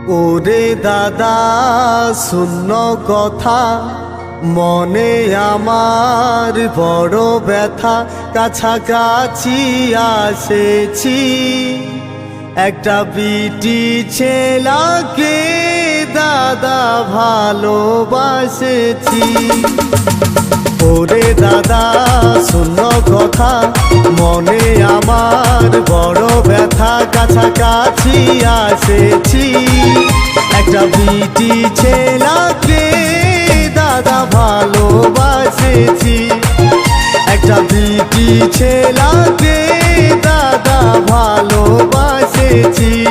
ওরে দাদা শূন্য কথা, মনে আমার বড় ব্যথা। কাছাকাছি আসেছি, একটা বিটি ছেলাকে দাদা ভালোবাসেছি। ওরে দাদা শূন্য কথা, মনে আমার বড় ব্যথা। কাছাকাছি আসেছি, একটা বিটি ছেলাকে দাদা ভালোবাসেছি। একটা বিটি ছেলাকে দাদা ভালোবাসেছি।